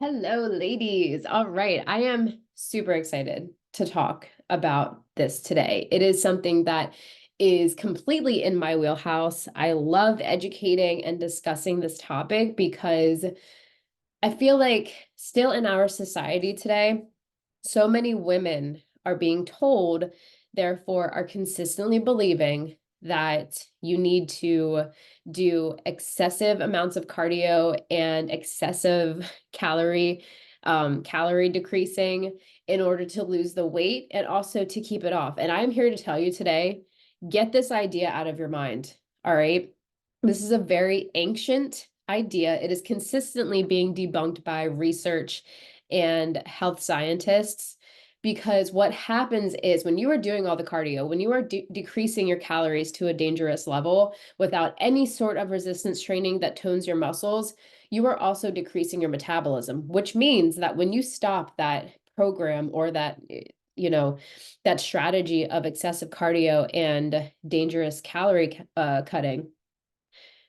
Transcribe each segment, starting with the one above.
Hello, ladies. All right. I am super excited to talk about this today. It is something that is completely in my wheelhouse. I love educating and discussing this topic because I feel like still in our society today, so many women are being told, therefore, are consistently believing that you need to do excessive amounts of cardio and excessive calorie decreasing in order to lose the weight and also to keep it off. And I'm here to tell you today, get this idea out of your mind. All right. This is a very ancient idea. It is consistently being debunked by research and health scientists, because what happens is when you are doing all the cardio, when you are decreasing your calories to a dangerous level without any sort of resistance training that tones your muscles, you are also decreasing your metabolism, which means that when you stop that program or that strategy of excessive cardio and dangerous calorie cutting,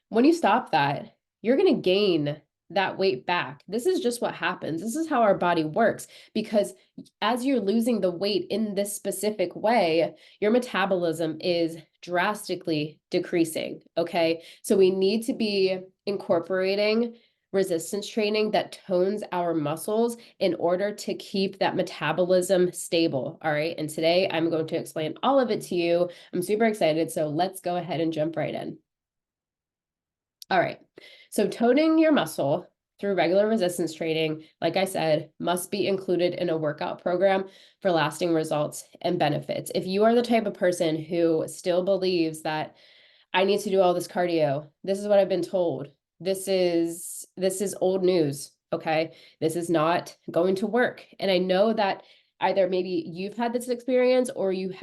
when you stop that, you're going to gain that weight back. This is just what happens. This is how our body works, because as you're losing the weight in this specific way, your metabolism is drastically decreasing. Okay. So we need to be incorporating resistance training that tones our muscles in order to keep that metabolism stable. All right. And today I'm going to explain all of it to you. I'm super excited. So let's go ahead and jump right in. All right. So toning your muscle through regular resistance training, like I said, must be included in a workout program for lasting results and benefits. If you are the type of person who still believes that I need to do all this cardio, this is what I've been told. This is old news, okay? This is not going to work. And I know that either maybe you've had this experience or you've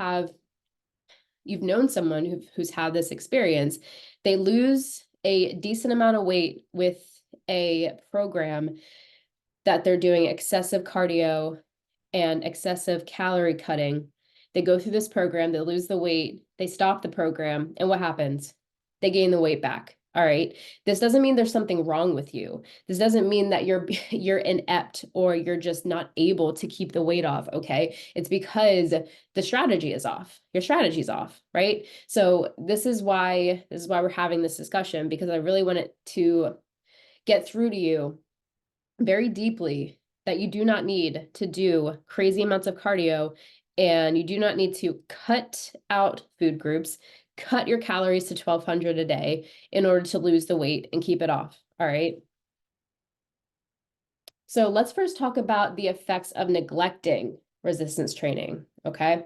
known someone who's had this experience. They lose a decent amount of weight with a program that they're doing excessive cardio and excessive calorie cutting. They go through this program, they lose the weight, they stop the program, and what happens? They gain the weight back. All right. This doesn't mean there's something wrong with you. This doesn't mean that you're inept or you're just not able to keep the weight off. Okay. It's because the strategy is off. Your strategy's off, right? So this is why we're having this discussion, because I really wanted to get through to you very deeply that you do not need to do crazy amounts of cardio, and you do not need to cut out food groups, cut your calories to 1,200 a day in order to lose the weight and keep it off. All right. So let's first talk about the effects of neglecting resistance training. Okay.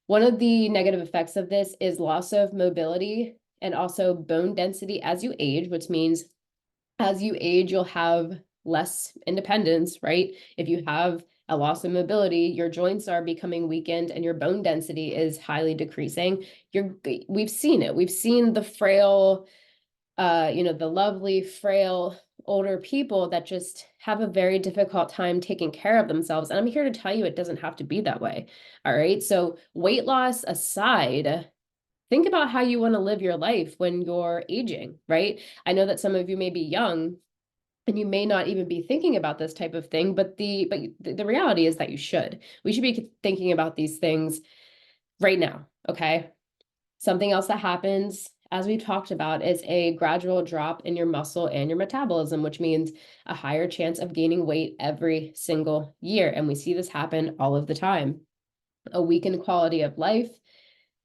One of the negative effects of this is loss of mobility and also bone density as you age, which means as you age, you'll have less independence, right? If you have a loss of mobility, your joints are becoming weakened and your bone density is highly decreasing. We've seen it. We've seen the frail, the lovely, frail older people that just have a very difficult time taking care of themselves. And I'm here to tell you it doesn't have to be that way. All right. So weight loss aside, think about how you want to live your life when you're aging, right? I know that some of you may be young and you may not even be thinking about this type of thing, but the reality is that you should. We should be thinking about these things right now, okay? Something else that happens, as we've talked about, is a gradual drop in your muscle and your metabolism, which means a higher chance of gaining weight every single year. And we see this happen all of the time. A weakened quality of life.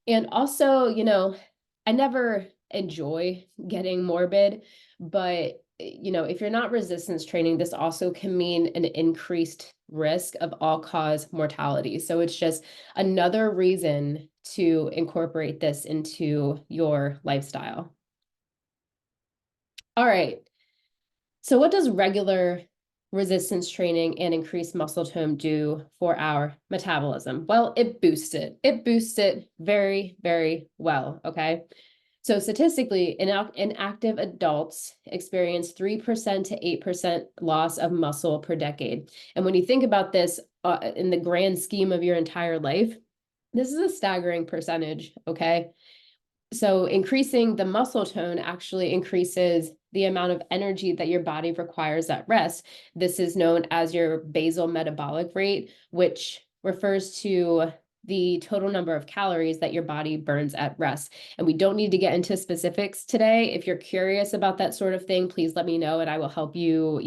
And also, I never enjoy getting morbid, but if you're not resistance training, this also can mean an increased risk of all-cause mortality. So it's just another reason to incorporate this into your lifestyle. All right. So what does regular resistance training and increased muscle tone do for our metabolism? Well, it boosts it. It boosts it very, very well, okay? So statistically, inactive adults experience 3% to 8% loss of muscle per decade. And when you think about this in the grand scheme of your entire life, this is a staggering percentage, okay? So increasing the muscle tone actually increases the amount of energy that your body requires at rest. This is known as your basal metabolic rate, which refers to the total number of calories that your body burns at rest. And we don't need to get into specifics today. If you're curious about that sort of thing, please let me know and I will help you,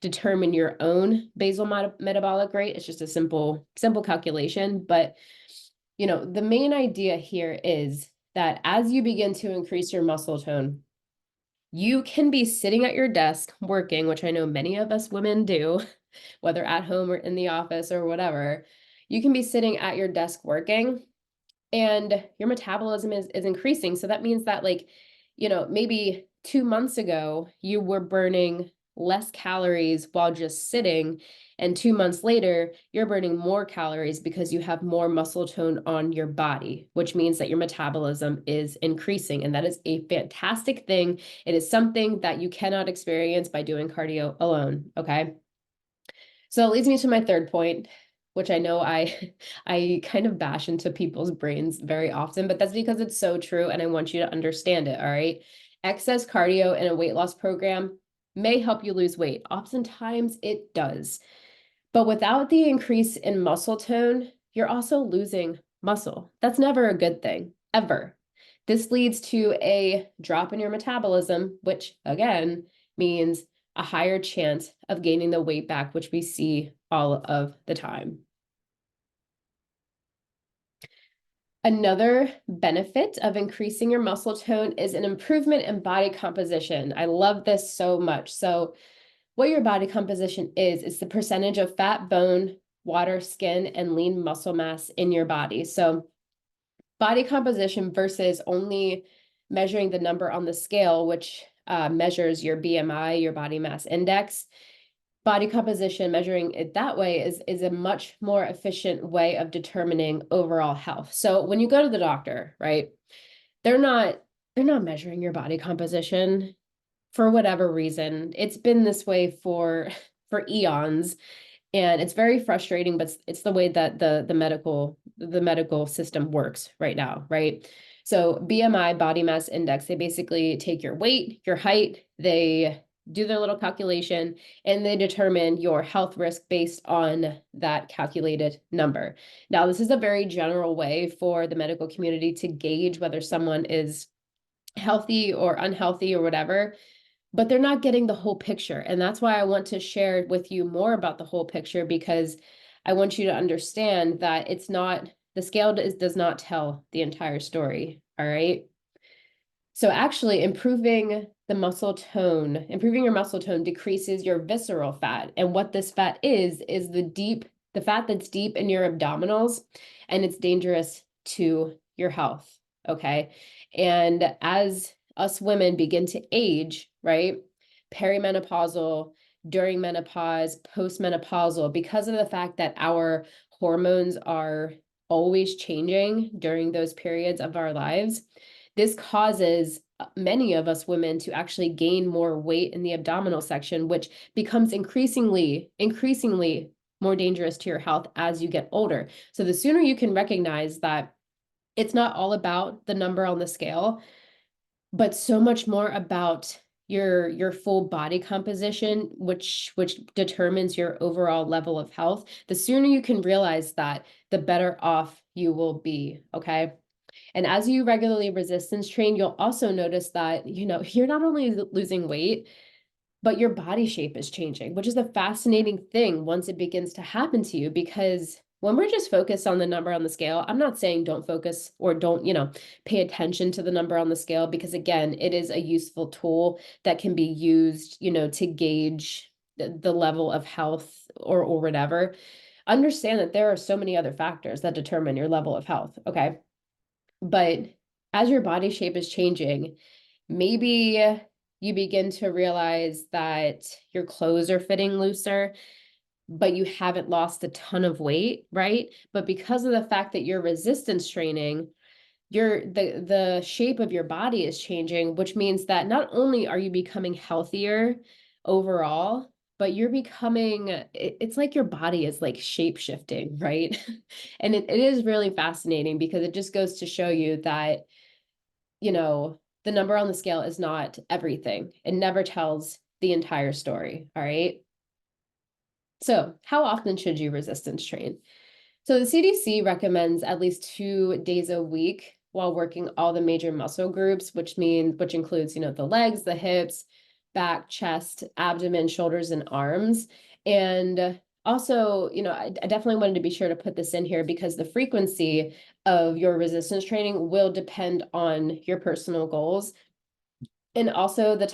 determine your own basal metabolic rate. It's just a simple calculation, but the main idea here is that as you begin to increase your muscle tone, you can be sitting at your desk working, which I know many of us women do, whether at home or in the office or whatever. You can be sitting at your desk working and your metabolism is increasing. So that means that maybe 2 months ago, you were burning less calories while just sitting. And 2 months later, you're burning more calories because you have more muscle tone on your body, which means that your metabolism is increasing. And that is a fantastic thing. It is something that you cannot experience by doing cardio alone. Okay. So it leads me to my third point, which I know I kind of bash into people's brains very often, but that's because it's so true and I want you to understand it, all right? Excess cardio in a weight loss program may help you lose weight. Oftentimes it does. But without the increase in muscle tone, you're also losing muscle. That's never a good thing, ever. This leads to a drop in your metabolism, which again means a higher chance of gaining the weight back, which we see all of the time. Another benefit of increasing your muscle tone is an improvement in body composition. I love this so much. So what your body composition is the percentage of fat, bone, water, skin, and lean muscle mass in your body. So body composition versus only measuring the number on the scale, which measures your BMI, your body mass index. Body composition, measuring it that way is a much more efficient way of determining overall health. So when you go to the doctor, right, they're not measuring your body composition for whatever reason. It's been this way for eons. And it's very frustrating, but it's the way that the medical system works right now, right? So BMI, body mass index, they basically take your weight, your height, they do their little calculation, and they determine your health risk based on that calculated number. Now, this is a very general way for the medical community to gauge whether someone is healthy or unhealthy or whatever, but they're not getting the whole picture. And that's why I want to share with you more about the whole picture, because I want you to understand that it's not, the scale does not tell the entire story. All right. So actually improving your muscle tone decreases your visceral fat. And what this fat is the fat that's deep in your abdominals, and it's dangerous to your health. Okay. And as us women begin to age, right? Perimenopausal, during menopause, postmenopausal, because of the fact that our hormones are always changing during those periods of our lives, this causes many of us women to actually gain more weight in the abdominal section, which becomes increasingly more dangerous to your health as you get older. So the sooner you can recognize that it's not all about the number on the scale, but so much more about your full body composition, which determines your overall level of health, the sooner you can realize that, the better off you will be. Okay. And as you regularly resistance train, you'll also notice that, you're not only losing weight, but your body shape is changing, which is a fascinating thing once it begins to happen to you. Because when we're just focused on the number on the scale, I'm not saying don't focus or don't, pay attention to the number on the scale, because again, it is a useful tool that can be used, to gauge the level of health or whatever. Understand that there are so many other factors that determine your level of health. Okay. But as your body shape is changing, maybe you begin to realize that your clothes are fitting looser, but you haven't lost a ton of weight, right? But because of the fact that you're resistance training, the shape of your body is changing, which means that not only are you becoming healthier overall, but you're becoming, it's like your body is like shape shifting, right? And it is really fascinating, because it just goes to show you that, the number on the scale is not everything. It never tells the entire story. All right. So, how often should you resistance train? So, the CDC recommends at least 2 days a week while working all the major muscle groups, which includes, the legs, the hips, back, chest, abdomen, shoulders, and arms. And also, I definitely wanted to be sure to put this in here because the frequency of your resistance training will depend on your personal goals and also the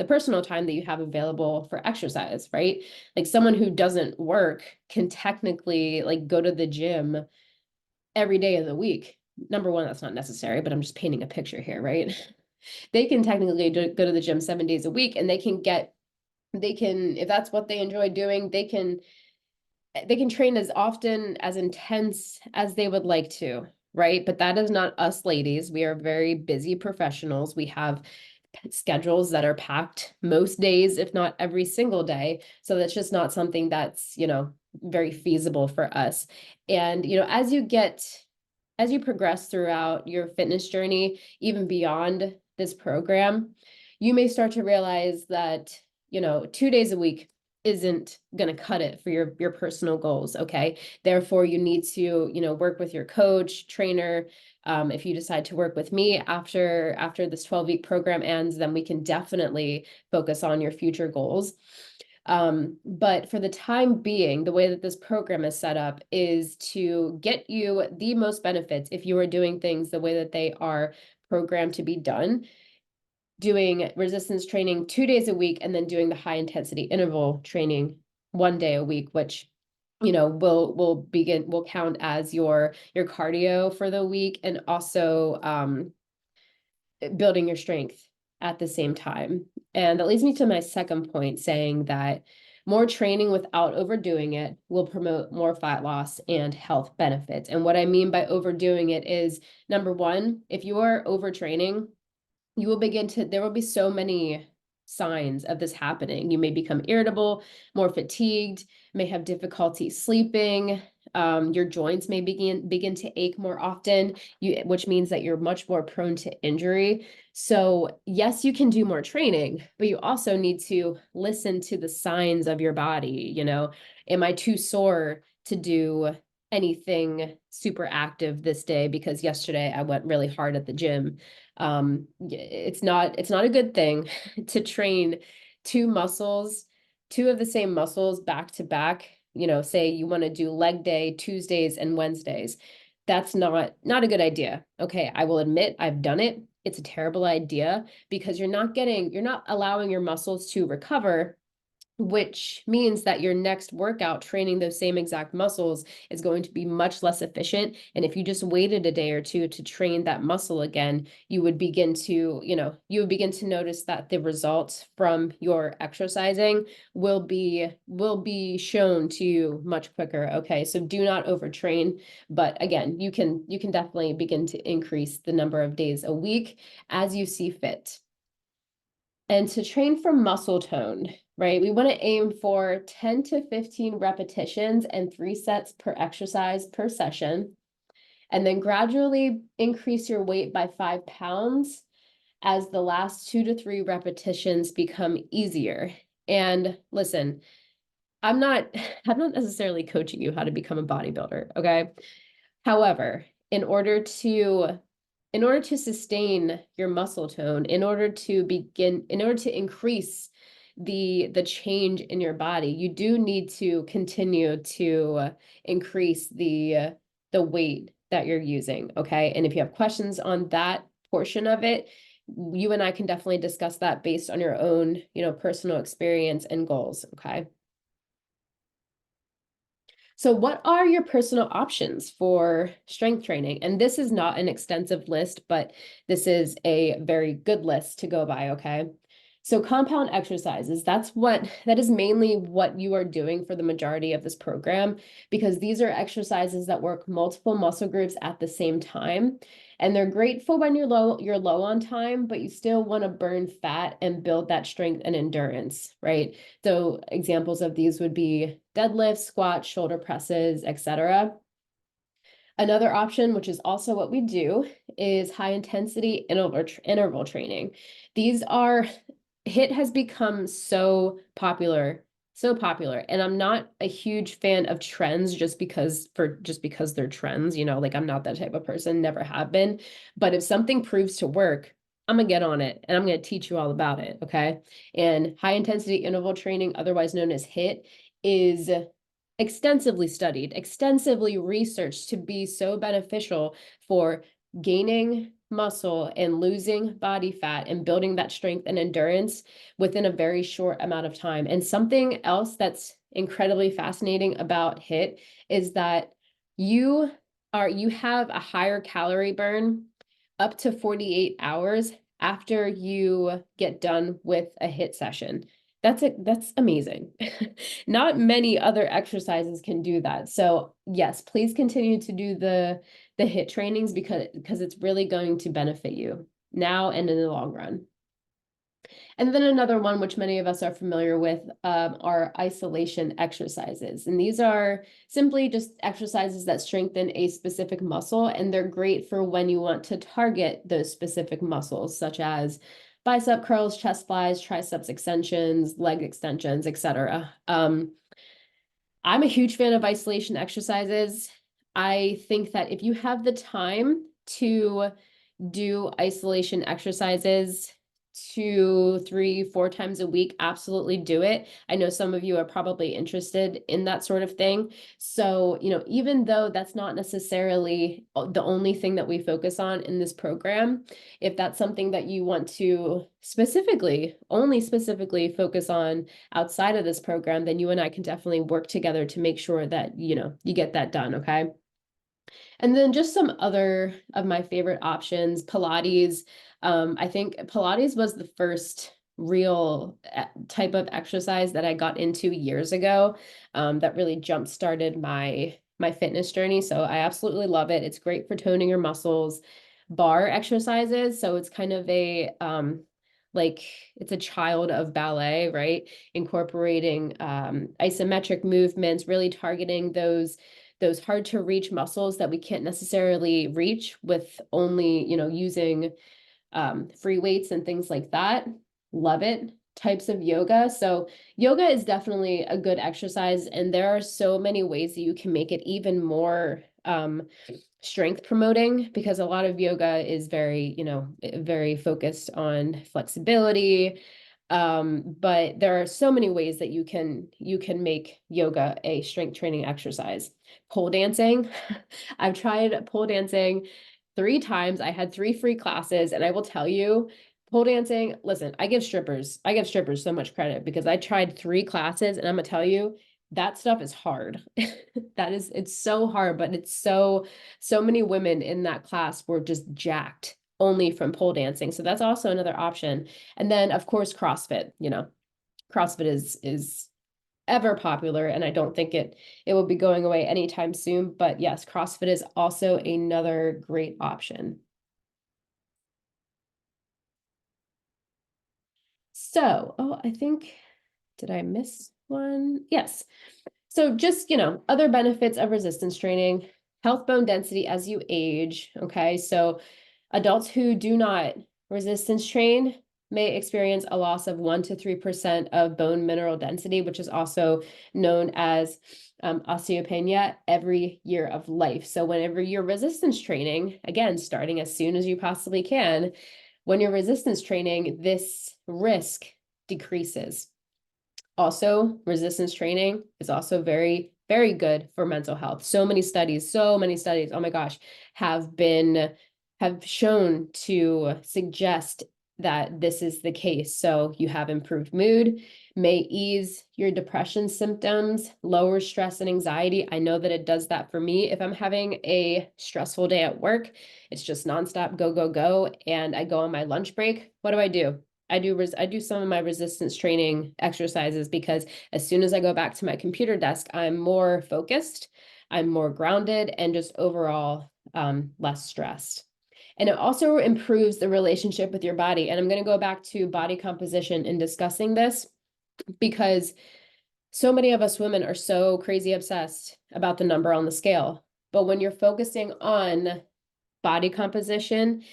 personal time that you have available for exercise, right? Like someone who doesn't work can technically like go to the gym every day of the week. Number one, that's not necessary, but I'm just painting a picture here, right? They can technically go to the gym 7 days a week, and if that's what they enjoy doing, they can train as often, as intense as they would like to, right? But that is not us ladies. We are very busy professionals. We have schedules that are packed most days, if not every single day. So that's just not something that's, very feasible for us. And, as you progress throughout your fitness journey, even beyond this program, you may start to realize that, 2 days a week isn't going to cut it for your personal goals. Okay. Therefore, you need to, work with your coach, trainer. If you decide to work with me after this 12-week program ends, then we can definitely focus on your future goals. But for the time being, the way that this program is set up is to get you the most benefits if you are doing things the way that they are programmed to be done, doing resistance training 2 days a week, and then doing the high intensity interval training 1 day a week, which will count as your cardio for the week, and also building your strength at the same time. And that leads me to my second point, saying that more training without overdoing it will promote more fat loss and health benefits. And what I mean by overdoing it is, number one, if you are overtraining, there will be so many signs of this happening. You may become irritable, more fatigued, may have difficulty sleeping. Your joints may begin to ache more often, which means that you're much more prone to injury. So yes, you can do more training, but you also need to listen to the signs of your body. Am I too sore to do anything super active this day because yesterday I went really hard at the gym? It's not a good thing to train two of the same muscles back to back. Say you want to do leg day Tuesdays and Wednesdays. That's not a good idea. Okay, I will admit I've done it. It's a terrible idea because you're not allowing your muscles to recover, which means that your next workout training those same exact muscles is going to be much less efficient. And if you just waited a day or two to train that muscle again, you would begin to notice that the results from your exercising will be shown to you much quicker. Okay, so do not overtrain, but again, you can definitely begin to increase the number of days a week as you see fit. And to train for muscle tone, right? We want to aim for 10 to 15 repetitions and 3 sets per exercise per session. And then gradually increase your weight by 5 pounds as the last 2 to 3 repetitions become easier. And listen, I'm not necessarily coaching you how to become a bodybuilder, okay? However, in order to sustain your muscle tone, in order to increase the change in your body, you do need to continue to increase the weight that you're using, okay? And if you have questions on that portion of it, you and I can definitely discuss that based on your own, personal experience and goals, okay? So what are your personal options for strength training? And this is not an extensive list, but this is a very good list to go by, okay? So compound exercises, that is mainly what you are doing for the majority of this program, because these are exercises that work multiple muscle groups at the same time. And they're great for when you're low on time, but you still want to burn fat and build that strength and endurance, right? So examples of these would be deadlifts, squats, shoulder presses, etc. Another option, which is also what we do, is high intensity interval training. These are, HIIT has become so popular, so popular. And I'm not a huge fan of trends just because they're trends, you know, like I'm not that type of person, never have been. But if something proves to work, I'm gonna get on it and I'm gonna teach you all about it. Okay. And high intensity interval training, otherwise known as HIIT, is extensively studied, extensively researched to be so beneficial for gaining muscle and losing body fat and building that strength and endurance within a very short amount of time. And something else that's incredibly fascinating about HIIT is that you you have a higher calorie burn up to 48 hours after you get done with a HIIT session. That's amazing. Not many other exercises can do that. So yes, please continue to do the HIIT trainings because it's really going to benefit you now and in the long run. And then another one, which many of us are familiar with, are isolation exercises. And these are simply just exercises that strengthen a specific muscle, and they're great for when you want to target those specific muscles, such as bicep curls, chest flies, triceps extensions, leg extensions, etc. I'm a huge fan of isolation exercises. I think that if you have the time to do isolation exercises 2, 3, 4 times a week, absolutely do it. I know some of you are probably interested in that sort of thing. So, you know, even though that's not necessarily the only thing that we focus on in this program, if that's something that you want to only specifically focus on outside of this program, then you and I can definitely work together to make sure that, you know, you get that done, okay? And then just some other of my favorite options, Pilates. I think Pilates was the first real type of exercise that I got into years ago, that really jump started my fitness journey. So I absolutely love it. It's great for toning your muscles. Bar exercises, so it's kind of a like it's a child of ballet, right? Incorporating isometric movements, really targeting those hard to reach muscles that we can't necessarily reach with only, you know, using free weights and things like that. Love it. Types of yoga. So yoga is definitely a good exercise, and there are so many ways that you can make it even more strength promoting, because a lot of yoga is very, you know, very focused on flexibility. But there are so many ways that you can make yoga a strength training exercise. Pole dancing. I've tried pole dancing 3 times. I had 3 free classes, and I will tell you, pole dancing, listen, I give strippers so much credit because I tried 3 classes, and I'm gonna tell you, that stuff is hard. It's so hard, but it's so many women in that class were just jacked only from pole dancing. So that's also another option. And then of course CrossFit, you know, CrossFit is ever popular, and I don't think it will be going away anytime soon. But yes, CrossFit is also another great option. So, oh, I think, did I miss one? Yes. So just, you know, other benefits of resistance training, health bone density as you age. Okay. So adults who do not resistance train may experience a loss of 1 to 3% of bone mineral density, which is also known as osteopenia, every year of life. So whenever you're resistance training, again, starting as soon as you possibly can, when you're resistance training, this risk decreases. Also, resistance training is also very, very good for mental health. So many studies, oh my gosh, have shown to suggest that this is the case. So you have improved mood, may ease your depression symptoms, lower stress and anxiety. I know that it does that for me. If I'm having a stressful day at work, it's just nonstop go, go, go, and I go on my lunch break, what do? I do some of my resistance training exercises, because as soon as I go back to my computer desk, I'm more focused, I'm more grounded, and just overall less stressed. And it also improves the relationship with your body. And I'm going to go back to body composition in discussing this, because so many of us women are so crazy obsessed about the number on the scale. But when you're focusing on body composition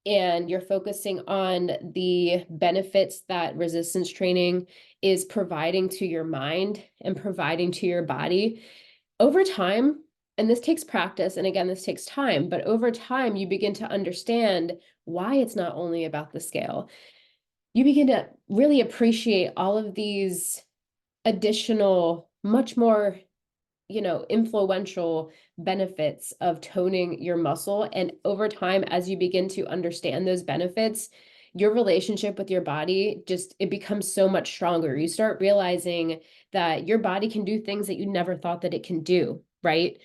and you're focusing on the benefits that resistance training is providing to your mind and providing to your body, over time, and this takes practice, and again, this takes time, but over time, you begin to understand why it's not only about the scale. You begin to really appreciate all of these additional, much more, influential benefits of toning your muscle. And over time, as you begin to understand those benefits, your relationship with your body it becomes so much stronger. You start realizing that your body can do things that you never thought that it can do, right?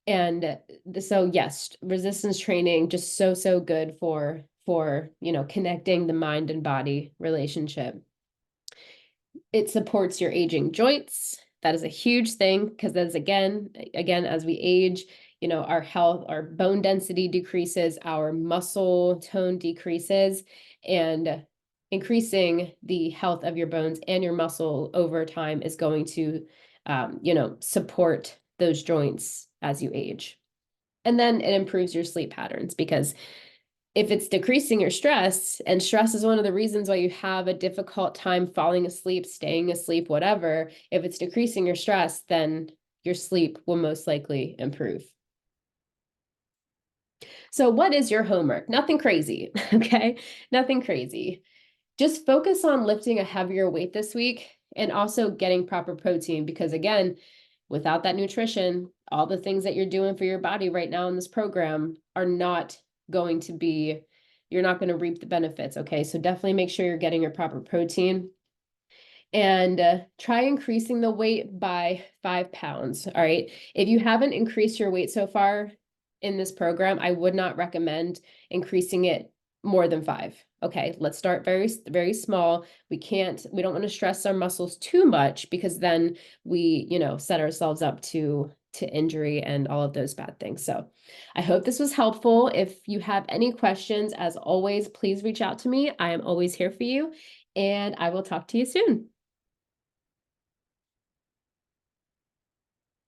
And so yes, resistance training just so good for connecting the mind and body relationship. It supports your aging joints. That is a huge thing because that's again, as we age, our health, our bone density decreases, our muscle tone decreases, and increasing the health of your bones and your muscle over time is going to, support those joints as you age. And then it improves your sleep patterns because if it's decreasing your stress, and stress is one of the reasons why you have a difficult time falling asleep, staying asleep, whatever, if it's decreasing your stress, then your sleep will most likely improve. So what is your homework? Nothing crazy, okay? Nothing crazy. Just focus on lifting a heavier weight this week and also getting proper protein because again, without that nutrition, all the things that you're doing for your body right now in this program are not going to be, you're not going to reap the benefits. Okay. So definitely make sure you're getting your proper protein and try increasing the weight by 5 pounds. All right. If you haven't increased your weight so far in this program, I would not recommend increasing it more than 5. Okay, let's start very, very small. We don't want to stress our muscles too much because then we, set ourselves up to injury and all of those bad things. So I hope this was helpful. If you have any questions, as always, please reach out to me. I am always here for you, and I will talk to you soon.